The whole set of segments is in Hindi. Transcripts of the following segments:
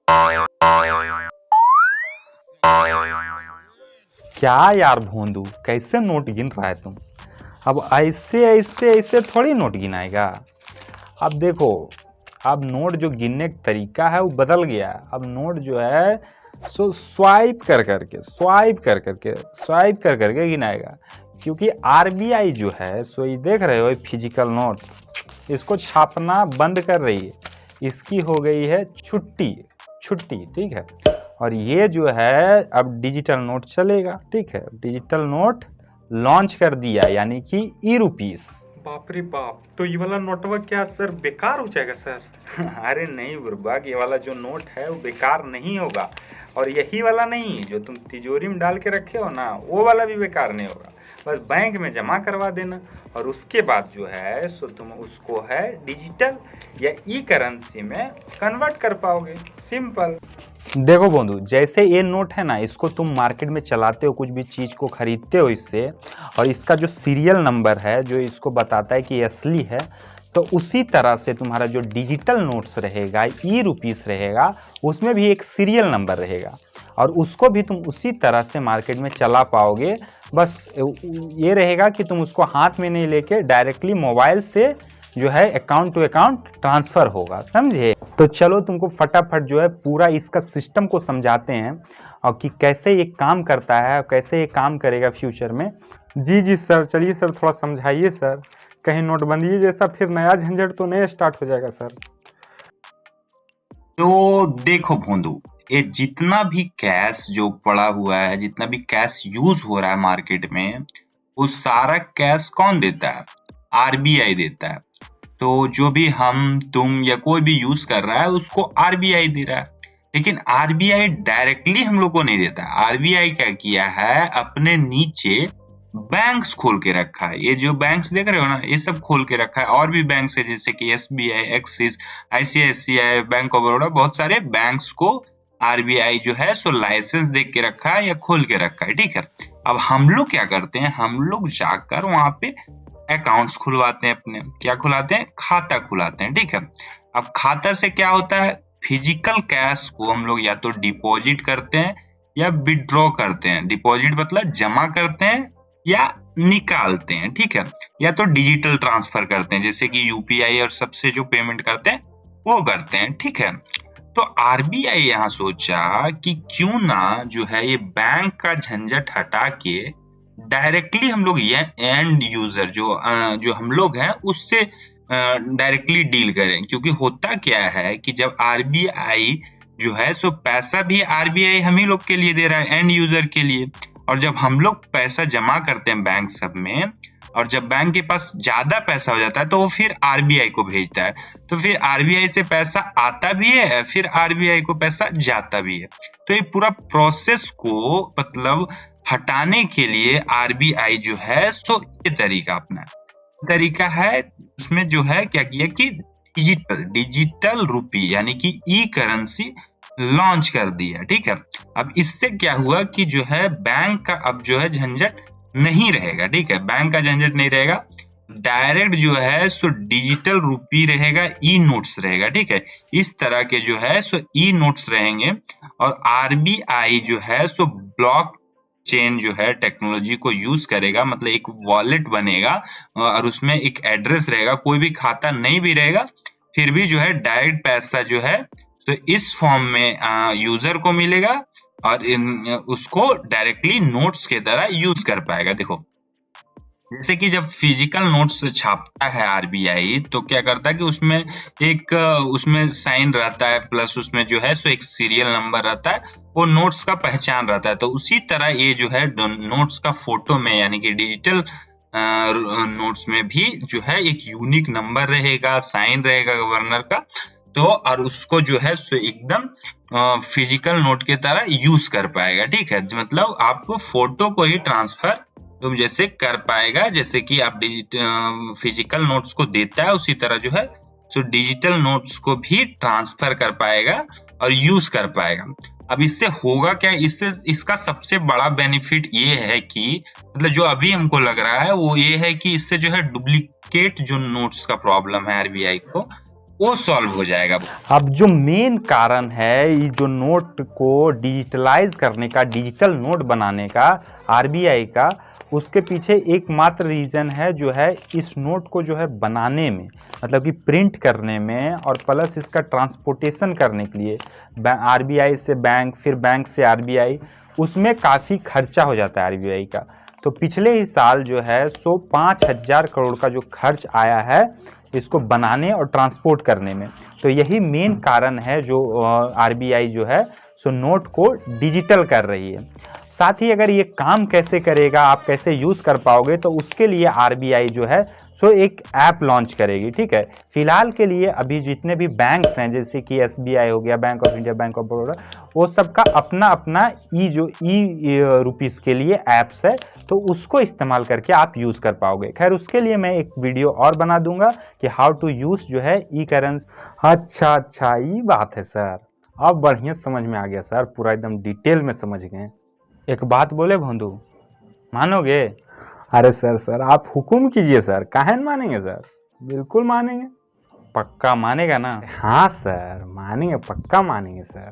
क्या यार भोंदू, कैसे नोट गिन रहा है तुम? अब ऐसे ऐसे ऐसे थोड़ी नोट गिनाएगा। अब देखो, अब नोट जो गिनने का तरीका है वो बदल गया है। अब नोट जो है सो स्वाइप कर करके स्वाइप कर करके गिनाएगा। क्योंकि आरबीआई जो है सो ये देख रहे हो, फिजिकल नोट इसको छापना बंद कर रही है। इसकी हो गई है छुट्टी छुट्टी, ठीक है। और ये जो है अब डिजिटल नोट चलेगा, ठीक है। डिजिटल नोट लॉन्च कर दिया, यानी कि ई-रुपीस। बाप रे बाप, तो ये वाला नोटवा क्या सर बेकार हो जाएगा सर? अरे नहीं बुर्बक, ये वाला जो नोट है वो बेकार नहीं होगा। और यही वाला नहीं, जो तुम तिजोरी में डाल के रखे हो ना, वो वाला भी बेकार नहीं होगा। बस बैंक में जमा करवा देना और उसके बाद जो है सो तुम उसको है डिजिटल या ई करेंसी में कन्वर्ट कर पाओगे। सिंपल। देखो बंधु, जैसे ये नोट है ना, इसको तुम मार्केट में चलाते हो, कुछ भी चीज़ को खरीदते हो इससे, और इसका जो सीरियल नंबर है जो इसको बताता है कि असली है, तो उसी तरह से तुम्हारा जो डिजिटल नोट्स रहेगा, ई-रुपीस रहेगा, उसमें भी एक सीरियल नंबर रहेगा और उसको भी तुम उसी तरह से मार्केट में चला पाओगे। बस ये रहेगा कि तुम उसको हाथ में नहीं लेके डायरेक्टली मोबाइल से जो है अकाउंट टू अकाउंट ट्रांसफर होगा, समझे? तो चलो तुमको फटाफट जो है पूरा इसका सिस्टम को समझाते हैं और कि कैसे ये काम करता है और कैसे ये काम करेगा फ्यूचर में। जी जी सर, चलिए सर थोड़ा समझाइए सर, कहीं नोटबंदी जैसा फिर नया झंझट तो नहीं स्टार्ट हो जाएगा सर? तो देखो भोंदू, ये जितना भी कैश जो पड़ा हुआ है, जितना भी कैश यूज हो रहा है मार्केट में, वो सारा कैश कौन देता है? आरबीआई देता है। तो जो भी हम तुम या कोई भी यूज कर रहा है उसको आरबीआई दे रहा है। लेकिन आरबीआई डायरेक्टली हम लोग को नहीं देता। आरबीआई क्या किया है, अपने नीचे बैंक्स खोल के रखा है। ये जो बैंक्स देख रहे हो ना, ये सब खोल के रखा है। और भी बैंक्स है जैसे कि SBI, axis, ICICI, bank of Baroda, बहुत सारे बैंक्स को आरबीआई जो है सो लाइसेंस दे के रखा है या खोल के रखा है, ठीक है। अब हम लोग क्या करते हैं, हम लोग जाकर वहां पे अकाउंट्स खुलवाते हैं अपने। क्या खुलाते हैं? खाता खुलाते हैं, ठीक है। अब खाता से क्या होता है, फिजिकल कैश को हम लोग या तो डिपॉजिट करते हैं या विड्रॉ करते हैं। डिपॉजिट मतलब जमा करते हैं या निकालते हैं, ठीक है। या तो डिजिटल ट्रांसफर करते हैं, जैसे कि यूपीआई और सबसे जो पेमेंट करते हैं वो करते हैं, ठीक है। तो आरबीआई यहाँ सोचा कि क्यों ना जो है ये बैंक का झंझट हटा के डायरेक्टली हम लोग ये एंड यूजर जो हम लोग हैं उससे डायरेक्टली डील करें। क्योंकि होता क्या है कि जब आरबीआई जो है सो पैसा भी आरबीआई हम ही लोग के लिए दे रहा है, एंड यूजर के लिए। और जब हम लोग पैसा जमा करते हैं बैंक सब में, और जब बैंक के पास ज्यादा पैसा हो जाता है तो वो फिर आरबीआई को भेजता है। तो फिर आरबीआई से पैसा आता भी है, फिर आरबीआई को पैसा जाता भी है। तो ये पूरा प्रोसेस को मतलब हटाने के लिए आरबीआई जो है सो ये तरीका अपना तरीका है। उसमें जो है क्या किया कि डिजिटल रुपी यानी कि ई करेंसी लॉन्च कर दिया, ठीक है। अब इससे क्या हुआ कि जो है बैंक का अब जो है झंझट नहीं रहेगा, ठीक है। बैंक का झंझट नहीं रहेगा, डायरेक्ट जो है सो डिजिटल रुपी रहेगा, ई नोट्स रहेगा, ठीक है। इस तरह के जो है सो ई नोट्स रहेंगे। और आरबीआई जो है सो ब्लॉक चेन जो है टेक्नोलॉजी को यूज करेगा, मतलब एक वॉलेट बनेगा और उसमें एक एड्रेस रहेगा। कोई भी खाता नहीं भी रहेगा फिर भी जो है डायरेक्ट पैसा जो है तो इस फॉर्म में यूजर को मिलेगा और उसको डायरेक्टली नोट्स के तरह यूज कर पाएगा। देखो, जैसे कि जब फिजिकल नोट्स छापता है आरबीआई तो क्या करता है कि उसमें साइन रहता है, प्लस उसमें जो है सो एक सीरियल नंबर रहता है, वो नोट्स का पहचान रहता है। तो उसी तरह ये जो है नोट्स का फोटो में यानी कि डिजिटल नोट्स में भी जो है एक यूनिक नंबर रहेगा, साइन रहेगा गवर्नर का। तो और उसको जो है सो एकदम फिजिकल नोट के तरह यूज कर पाएगा, ठीक है। मतलब आपको फोटो को ही ट्रांसफर तुम जैसे कर पाएगा, जैसे कि आप फिजिकल नोट्स को देता है उसी तरह जो है सो डिजिटल नोट्स को भी ट्रांसफर कर पाएगा और यूज कर पाएगा। अब इससे होगा क्या, इससे इसका सबसे बड़ा बेनिफिट ये है कि मतलब जो अभी हमको लग रहा है वो ये है कि इससे जो है डुप्लीकेट जो नोट्स का प्रॉब्लम है आरबीआई को, वो सॉल्व हो जाएगा। अब जो मेन कारण है ये जो नोट को डिजिटलाइज करने का, डिजिटल नोट बनाने का आरबीआई का, उसके पीछे एकमात्र रीज़न है जो है इस नोट को जो है बनाने में, मतलब कि प्रिंट करने में और प्लस इसका ट्रांसपोर्टेशन करने के लिए आरबीआई से बैंक, फिर बैंक से आरबीआई, उसमें काफ़ी खर्चा हो जाता है आरबीआई का। तो पिछले ही साल जो है 5,000 करोड़ का जो खर्च आया है इसको बनाने और ट्रांसपोर्ट करने में। तो यही मेन कारण है जो आरबीआई जो है सो नोट को डिजिटल कर रही है। साथ ही अगर ये काम कैसे करेगा, आप कैसे यूज़ कर पाओगे, तो उसके लिए आरबीआई जो है सो एक ऐप लॉन्च करेगी। ठीक है, फिलहाल के लिए अभी जितने भी बैंक्स हैं जैसे कि एसबीआई हो गया, bank of India, bank of Baroda, वो सबका अपना अपना ई रुपीज़ के लिए ऐप्स है, तो उसको इस्तेमाल करके आप यूज़ कर पाओगे। खैर उसके लिए मैं एक वीडियो और बना दूंगा कि हाउ टू यूज़ जो है ई करेंसी। अच्छा ये बात है सर, अब बढ़िया समझ में आ गया सर, पूरा एकदम डिटेल में समझ गए। एक बात बोले भोंदू, मानोगे? अरे सर आप हुक्म कीजिए सर, काहे न मानेंगे सर? बिल्कुल मानेंगे। पक्का मानेगा ना? हाँ सर मानेंगे, पक्का मानेंगे सर।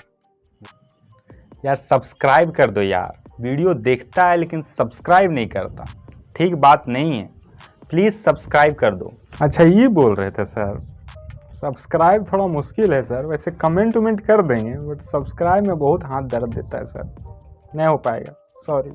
यार सब्सक्राइब कर दो यार, वीडियो देखता है लेकिन सब्सक्राइब नहीं करता, ठीक बात नहीं है, प्लीज़ सब्सक्राइब कर दो। अच्छा ये बोल रहे थे सर, सब्सक्राइब थोड़ा मुश्किल है सर, वैसे कमेंट कर देंगे बट सब्सक्राइब में बहुत हाथ दर्द देता है सर, नहीं हो पाएगा, सॉरी।